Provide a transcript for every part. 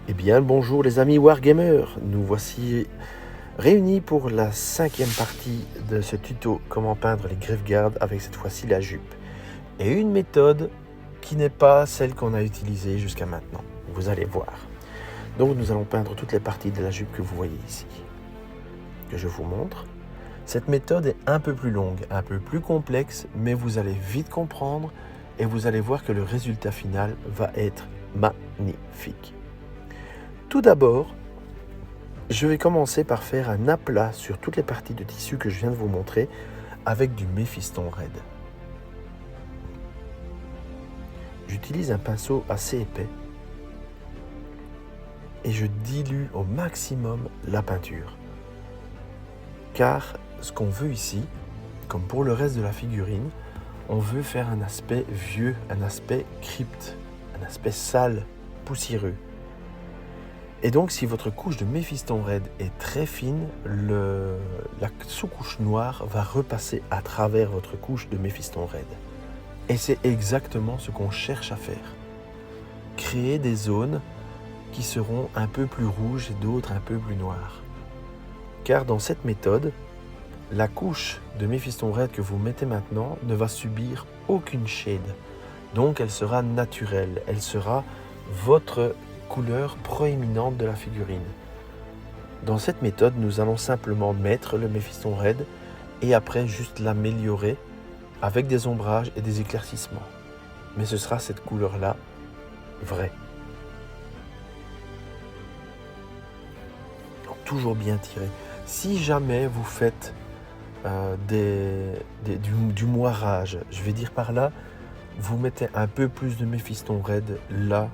Eh bien, bonjour les amis Wargamers, nous voici réunis pour la 5e partie de ce tuto comment peindre les Griffguards avec cette fois-ci la jupe. Et une méthode qui n'est pas celle qu'on a utilisée jusqu'à maintenant, vous allez voir. Donc nous allons peindre toutes les parties de la jupe que vous voyez ici, que je vous montre. Cette méthode est un peu plus longue, un peu plus complexe, mais vous allez vite comprendre et vous allez voir que le résultat final va être magnifique. Tout d'abord, je vais commencer par faire un aplat sur toutes les parties de tissu que je viens de vous montrer avec du Méphiston Red. J'utilise un pinceau assez épais et je dilue au maximum la peinture. Car ce qu'on veut ici, comme pour le reste de la figurine, on veut faire un aspect vieux, un aspect crypte, un aspect sale, poussiéreux. Et donc, si votre couche de Méphiston Red est très fine, la sous-couche noire va repasser à travers votre couche de Méphiston Red. Et c'est exactement ce qu'on cherche à faire. Créer des zones qui seront un peu plus rouges et d'autres un peu plus noires. Car dans cette méthode, la couche de Méphiston Red que vous mettez maintenant ne va subir aucune shade. Donc, elle sera naturelle, elle sera votre couleur proéminente de la figurine. Dans cette méthode, nous allons simplement mettre le Méphiston Red et après juste l'améliorer avec des ombrages et des éclaircissements. Mais ce sera cette couleur-là vraie. Donc, toujours bien tiré. Si jamais vous faites du moirage, je vais dire par là, vous mettez un peu plus de Méphiston Red là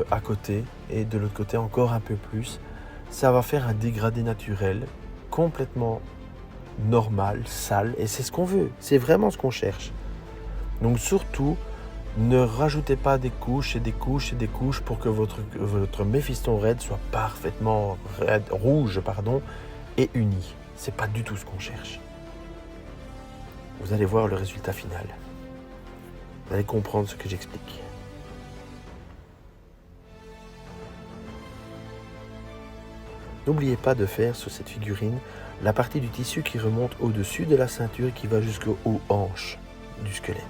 à côté et de l'autre côté encore un peu plus, ça va faire un dégradé naturel complètement normal, sale, et c'est ce qu'on veut, c'est vraiment ce qu'on cherche. Donc surtout, ne rajoutez pas des couches et des couches et des couches pour que votre Méphiston Red soit parfaitement rouge et uni. C'est pas du tout ce qu'on cherche. Vous allez voir le résultat final. Vous allez comprendre ce que j'explique. N'oubliez pas de faire sur cette figurine la partie du tissu qui remonte au-dessus de la ceinture et qui va jusqu'aux hanches du squelette.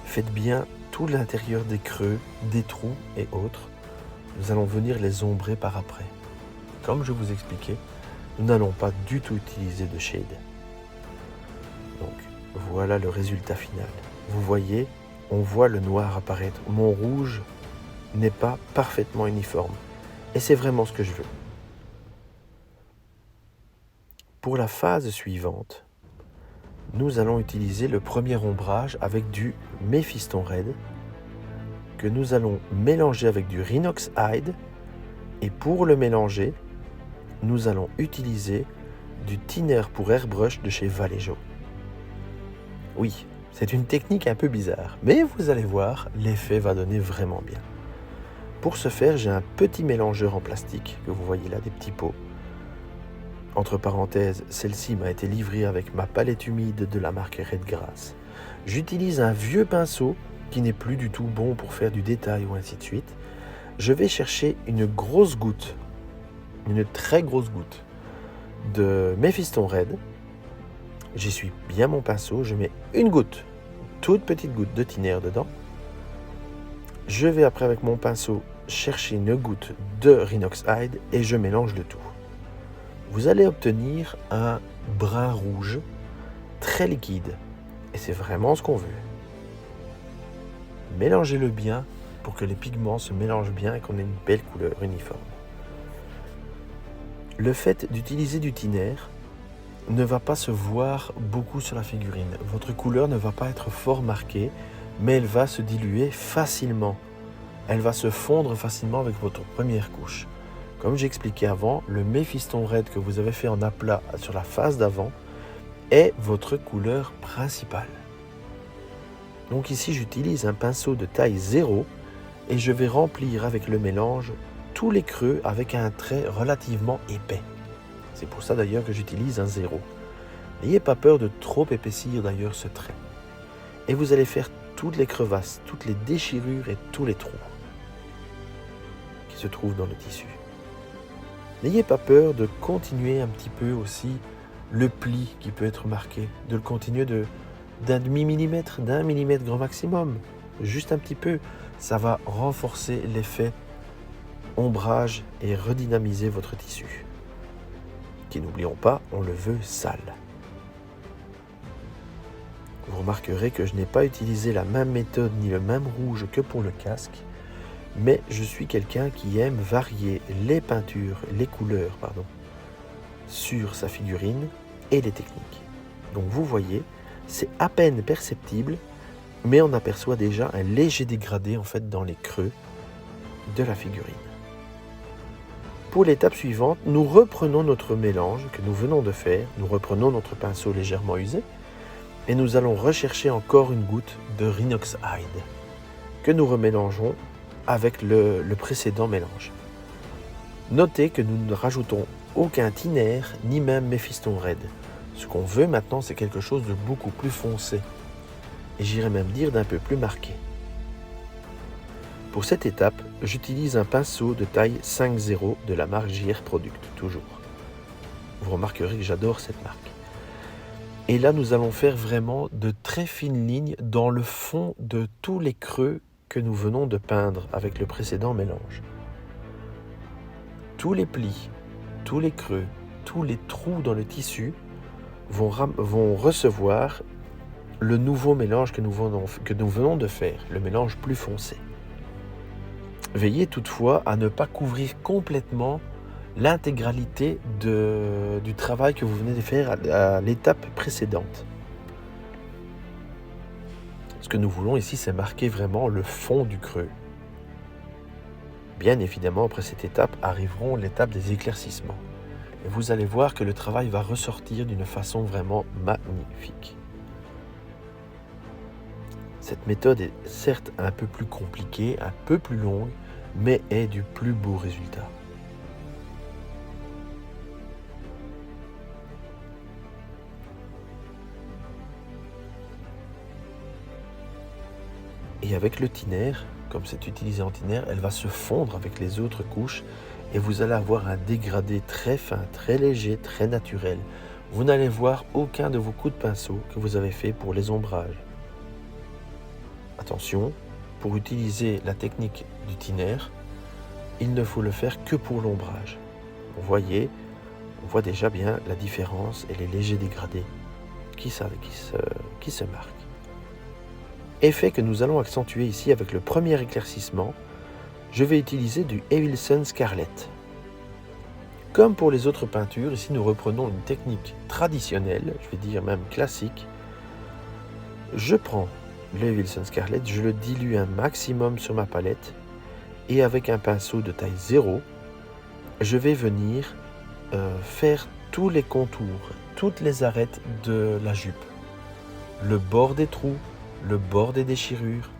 Faites bien tout l'intérieur des creux, des trous et autres. Nous allons venir les ombrer par après. Comme je vous expliquais, nous n'allons pas du tout utiliser de shade. Donc voilà le résultat final. Vous voyez, on voit le noir apparaître. Mon rouge n'est pas parfaitement uniforme. Et c'est vraiment ce que je veux. Pour la phase suivante, nous allons utiliser le premier ombrage avec du Méphiston Red que nous allons mélanger avec du Rhinox Hide. Et pour le mélanger, nous allons utiliser du thinner pour airbrush de chez Vallejo. Oui, c'est une technique un peu bizarre, mais vous allez voir, l'effet va donner vraiment bien. Pour ce faire, j'ai un petit mélangeur en plastique, que vous voyez là, des petits pots. Entre parenthèses, celle-ci m'a été livrée avec ma palette humide de la marque Redgrass. J'utilise un vieux pinceau qui n'est plus du tout bon pour faire du détail ou ainsi de suite. Je vais chercher une grosse goutte, une très grosse goutte de Méphiston Red. J'essuie bien mon pinceau, je mets une goutte, toute petite goutte de thinner dedans. Je vais après avec mon pinceau chercher une goutte de Rhinox Hide et je mélange le tout. Vous allez obtenir un brun rouge très liquide et c'est vraiment ce qu'on veut. Mélangez-le bien pour que les pigments se mélangent bien et qu'on ait une belle couleur uniforme. Le fait d'utiliser du thinner ne va pas se voir beaucoup sur la figurine. Votre couleur ne va pas être fort marquée, mais elle va se diluer facilement. Elle va se fondre facilement avec votre première couche. Comme j'ai expliqué avant, le Méphiston Red que vous avez fait en aplat sur la face d'avant est votre couleur principale. Donc ici, j'utilise un pinceau de taille 0 et je vais remplir avec le mélange tous les creux avec un trait relativement épais. C'est pour ça d'ailleurs que j'utilise un 0. N'ayez pas peur de trop épaissir d'ailleurs ce trait. Et vous allez faire toutes les crevasses, toutes les déchirures et tous les trous qui se trouvent dans le tissu. N'ayez pas peur de continuer un petit peu aussi le pli qui peut être marqué, de le continuer d'un demi-millimètre, d'un millimètre grand maximum, juste un petit peu. Ça va renforcer l'effet ombrage et redynamiser votre tissu, qui, n'oublions pas, on le veut sale. Vous remarquerez que je n'ai pas utilisé la même méthode ni le même rouge que pour le casque, mais je suis quelqu'un qui aime varier les peintures, les couleurs, sur sa figurine et les techniques. Donc vous voyez, c'est à peine perceptible, mais on aperçoit déjà un léger dégradé en fait dans les creux de la figurine. Pour l'étape suivante, nous reprenons notre mélange que nous venons de faire, nous reprenons notre pinceau légèrement usé, et nous allons rechercher encore une goutte de Rhinox Hide que nous remélangeons avec le précédent mélange. Notez que nous ne rajoutons aucun thinner ni même Mephiston Red. Ce qu'on veut maintenant, c'est quelque chose de beaucoup plus foncé et j'irais même dire d'un peu plus marqué. Pour cette étape, j'utilise un pinceau de taille 5.0 de la marque JR Product, toujours. Vous remarquerez que j'adore cette marque. Et là, nous allons faire vraiment de très fines lignes dans le fond de tous les creux que nous venons de peindre avec le précédent mélange. Tous les plis, tous les creux, tous les trous dans le tissu vont recevoir le nouveau mélange que nous venons de faire, le mélange plus foncé. Veillez toutefois à ne pas couvrir complètement l'intégralité du travail que vous venez de faire à l'étape précédente. Ce que nous voulons ici, c'est marquer vraiment le fond du creux. Bien évidemment, après cette étape, arriveront l'étape des éclaircissements. Et vous allez voir que le travail va ressortir d'une façon vraiment magnifique. Cette méthode est certes un peu plus compliquée, un peu plus longue, mais est du plus beau résultat. Et avec le thinner, comme c'est utilisé en thinner, elle va se fondre avec les autres couches et vous allez avoir un dégradé très fin, très léger, très naturel. Vous n'allez voir aucun de vos coups de pinceau que vous avez fait pour les ombrages. Attention, pour utiliser la technique du thinner, il ne faut le faire que pour l'ombrage. On voit déjà bien la différence et les légers dégradés qui se marquent. Effet que nous allons accentuer ici avec le premier éclaircissement, je vais utiliser du Evilson Scarlet. Comme pour les autres peintures, ici nous reprenons une technique traditionnelle, je vais dire même classique. Je prends le Evilson Scarlet, je le dilue un maximum sur ma palette et avec un pinceau de taille 0, je vais venir faire tous les contours, toutes les arêtes de la jupe, le bord des trous, le bord des déchirures,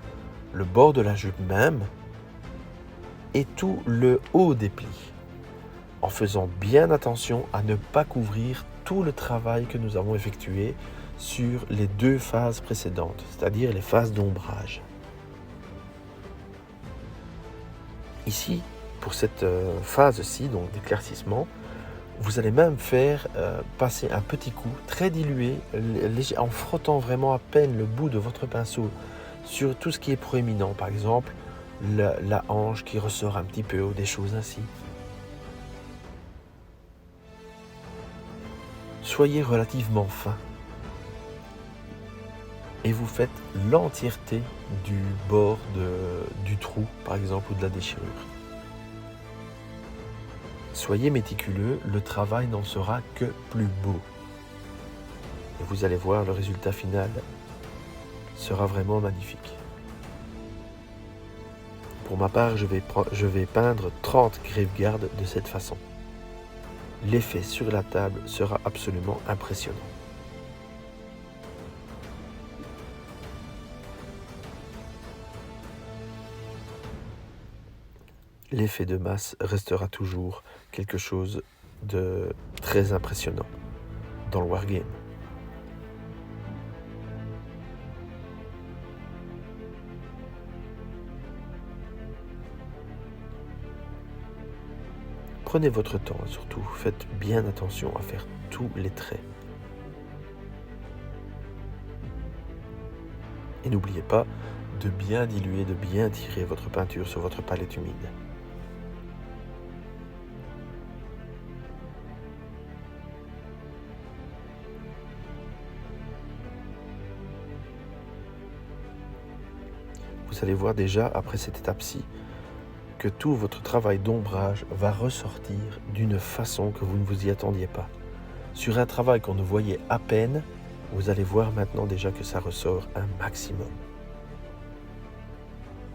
le bord de la jupe même et tout le haut des plis, en faisant bien attention à ne pas couvrir tout le travail que nous avons effectué sur les deux phases précédentes, c'est-à-dire les phases d'ombrage. Ici, pour cette phase-ci, donc d'éclaircissement, vous allez même faire passer un petit coup très dilué, en frottant vraiment à peine le bout de votre pinceau sur tout ce qui est proéminent, par exemple la hanche qui ressort un petit peu ou des choses ainsi. Soyez relativement fin et vous faites l'entièreté du bord du trou, par exemple, ou de la déchirure. Soyez méticuleux, le travail n'en sera que plus beau. Et vous allez voir, le résultat final sera vraiment magnifique. Pour ma part, je vais peindre 30 grave-gardes de cette façon. L'effet sur la table sera absolument impressionnant. l'effet de masse restera toujours quelque chose de très impressionnant dans le wargame. Prenez votre temps et surtout faites bien attention à faire tous les traits. Et n'oubliez pas de bien diluer, de bien tirer votre peinture sur votre palette humide. Vous allez voir déjà après cette étape-ci que tout votre travail d'ombrage va ressortir d'une façon que vous ne vous y attendiez pas. Sur un travail qu'on ne voyait à peine, vous allez voir maintenant déjà que ça ressort un maximum.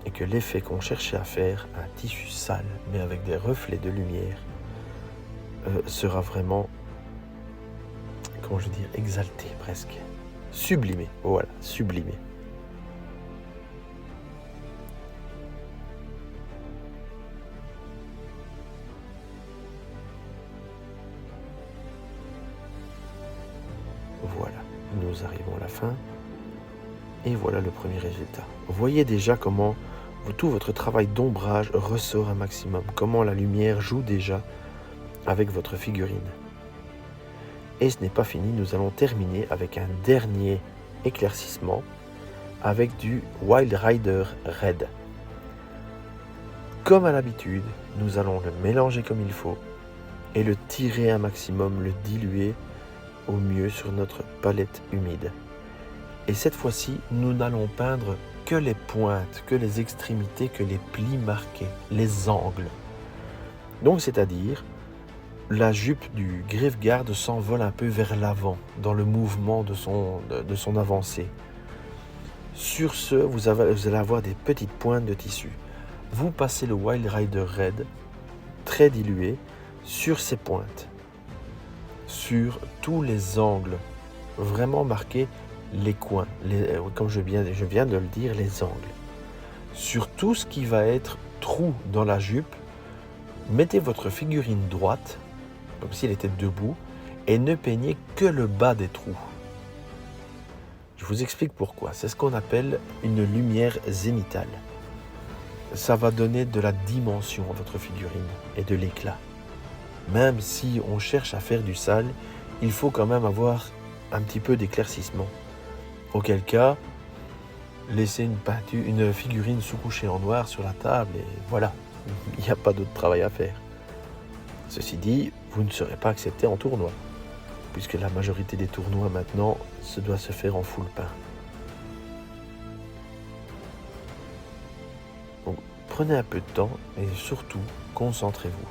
Et que l'effet qu'on cherchait à faire, un tissu sale, mais avec des reflets de lumière, sera vraiment, comment je veux dire, exalté presque. Sublimé, voilà, sublimé. Voilà, nous arrivons à la fin. Et voilà le premier résultat. Vous voyez déjà comment tout votre travail d'ombrage ressort un maximum. Comment la lumière joue déjà avec votre figurine. Et ce n'est pas fini, nous allons terminer avec un dernier éclaircissement avec du Wild Rider Red. Comme à l'habitude, nous allons le mélanger comme il faut et le tirer un maximum, le diluer au mieux sur notre palette humide. Et cette fois-ci, nous n'allons peindre que les pointes, que les extrémités, que les plis marqués, les angles. Donc c'est-à-dire, la jupe du Griffguard s'envole un peu vers l'avant, dans le mouvement de son avancée. Sur ce, vous allez avoir des petites pointes de tissu. Vous passez le Wild Rider Red, très dilué, sur ces pointes, sur tous les angles, vraiment marqués les coins, comme je viens de le dire, les angles. Sur tout ce qui va être trou dans la jupe, mettez votre figurine droite, comme s'il était debout, et ne peignez que le bas des trous. Je vous explique pourquoi. C'est ce qu'on appelle une lumière zénithale. Ça va donner de la dimension à votre figurine et de l'éclat. Même si on cherche à faire du sale, il faut quand même avoir un petit peu d'éclaircissement. Auquel cas, laissez une figurine sous-couchée en noir sur la table et voilà, il n'y a pas d'autre travail à faire. Ceci dit, vous ne serez pas accepté en tournoi, puisque la majorité des tournois maintenant doit se faire en full peint. Donc prenez un peu de temps et surtout concentrez-vous.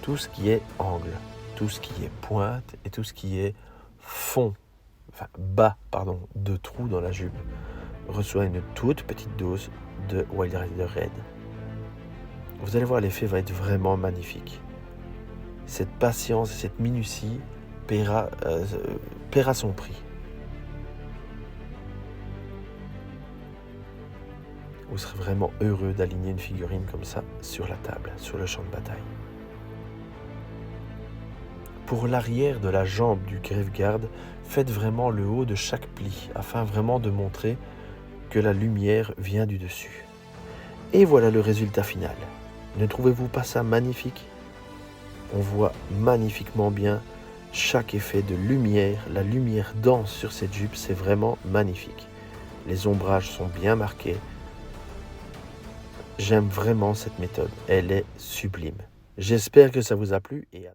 Tout ce qui est angle, tout ce qui est pointe et tout ce qui est bas de trou dans la jupe reçoit une toute petite dose de Wild Rider Red. Vous allez voir, l'effet va être vraiment magnifique. Cette patience et cette minutie paiera son prix. Vous serez vraiment heureux d'aligner une figurine comme ça sur la table, sur le champ de bataille. Pour l'arrière de la jambe du Griffguard, faites vraiment le haut de chaque pli, afin vraiment de montrer que la lumière vient du dessus. Et voilà le résultat final. Ne trouvez-vous pas ça magnifique ? On voit magnifiquement bien chaque effet de lumière. La lumière danse sur cette jupe, c'est vraiment magnifique. Les ombrages sont bien marqués. J'aime vraiment cette méthode, elle est sublime. J'espère que ça vous a plu et à